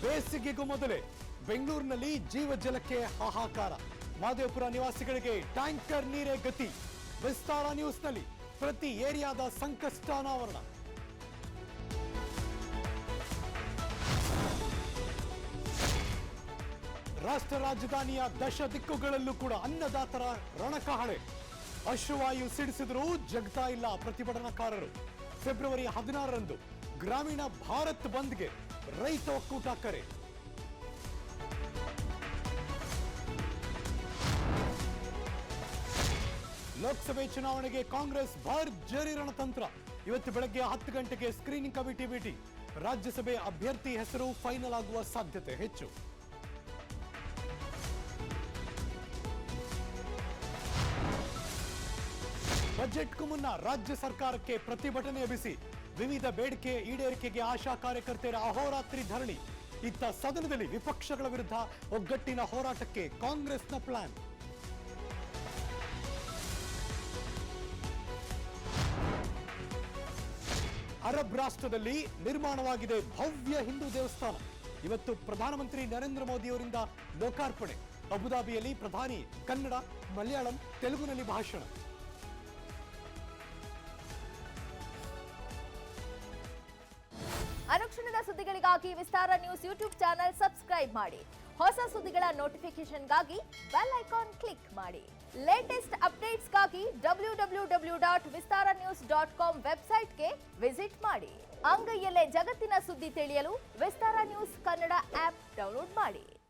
ಬೇಸಿಗೆಗೂ ಮೊದಲೇ ಬೆಂಗಳೂರಿನಲ್ಲಿ ಜೀವಜಲಕ್ಕೆ ಹಾಹಾಕಾರ. ಮಹದೇವಪುರ ನಿವಾಸಿಗಳಿಗೆ ಟ್ಯಾಂಕರ್ ನೀರೇ ಗತಿ. ವಿಸ್ತಾರ ನ್ಯೂಸ್ನಲ್ಲಿ ಪ್ರತಿ ಏರಿಯಾದ ಸಂಕಷ್ಟ ಅನಾವರಣ. ರಾಷ್ಟ್ರ ರಾಜಧಾನಿಯ ದಶ ದಿಕ್ಕುಗಳಲ್ಲೂ ಕೂಡ ಅನ್ನದಾತರ ರಣಕಹಳೆ. ಅಶ್ರುವಾಯು ಸಿಡಿಸಿದರೂ ಜಗ್ತಾ ಇಲ್ಲ ಪ್ರತಿಭಟನಾಕಾರರು. ಫೆಬ್ರವರಿ 16ರಂದು ಗ್ರಾಮೀಣ ಭಾರತ್ ಬಂದ್ಗೆ ರೈತ ಒಕ್ಕೂಟ ಕರೆ. ಲೋಕಸಭೆ ಚುನಾವಣೆಗೆ ಕಾಂಗ್ರೆಸ್ ಭರ್ಜರಿ ರಣತಂತ್ರ. ಇವತ್ತು ಬೆಳಗ್ಗೆ 10 ಗಂಟೆಗೆ ಸ್ಕ್ರೀನಿಂಗ್ ಕಮಿಟಿ ಭೇಟಿ. ರಾಜ್ಯಸಭೆ ಅಭ್ಯರ್ಥಿ ಹೆಸರು ಫೈನಲ್ ಆಗುವ ಸಾಧ್ಯತೆ ಹೆಚ್ಚು. ಬಜೆಟ್ಗೂ ಮುನ್ನ ರಾಜ್ಯ ಸರ್ಕಾರಕ್ಕೆ ಪ್ರತಿಭಟನೆ ಎಬ್ಬಿಸಿ ವಿವಿಧ ಬೇಡಿಕೆ ಈಡೇರಿಕೆಗೆ ಆಶಾ ಕಾರ್ಯಕರ್ತೆಯರ ಅಹೋರಾತ್ರಿ ಧರಣಿ. ಇತ್ತ ಸದನದಲ್ಲಿ ವಿಪಕ್ಷಗಳ ವಿರುದ್ಧ ಒಗ್ಗಟ್ಟಿನ ಹೋರಾಟಕ್ಕೆ ಕಾಂಗ್ರೆಸ್ನ ಪ್ಲಾನ್. ಅರಬ್ ರಾಷ್ಟ್ರದಲ್ಲಿ ನಿರ್ಮಾಣವಾಗಿದೆ ಭವ್ಯ ಹಿಂದೂ ದೇವಸ್ಥಾನ. ಇವತ್ತು ಪ್ರಧಾನಮಂತ್ರಿ ನರೇಂದ್ರ ಮೋದಿ ಅವರಿಂದ ಲೋಕಾರ್ಪಣೆ. ಅಬುದಾಬಿಯಲ್ಲಿ ಪ್ರಧಾನಿ ಕನ್ನಡ, ಮಲಯಾಳಂ, ತೆಲುಗುನಲ್ಲಿ ಭಾಷಣ. ಅನುಕ್ಷಣದ ಸುದ್ದಿಗಳಿಗಾಗಿ ವಿಸ್ತಾರ ನ್ಯೂಸ್ ಯೂಟ್ಯೂಬ್ ಚಾನೆಲ್ ಸಬ್ಸ್ಕ್ರೈಬ್ ಮಾಡಿ. ಹೊಸ ಸುದ್ದಿಗಳ ನೋಟಿಫಿಕೇಶನ್ಗಾಗಿ ಬೆಲ್ ಐಕಾನ್ ಕ್ಲಿಕ್ ಮಾಡಿ. ಲೇಟೆಸ್ಟ್ ಅಪ್ಡೇಟ್ಸ್ಗಾಗಿ www.vistaranews.com ವೆಬ್ಸೈಟ್ಗೆ ವಿಸಿಟ್ ಮಾಡಿ. ಅಂಗೈಯಲ್ಲೇ ಜಗತ್ತಿನ ಸುದ್ದಿ ತಿಳಿಯಲು ವಿಸ್ತಾರ ನ್ಯೂಸ್ ಕನ್ನಡ ಆಪ್ ಡೌನ್ಲೋಡ್ ಮಾಡಿ.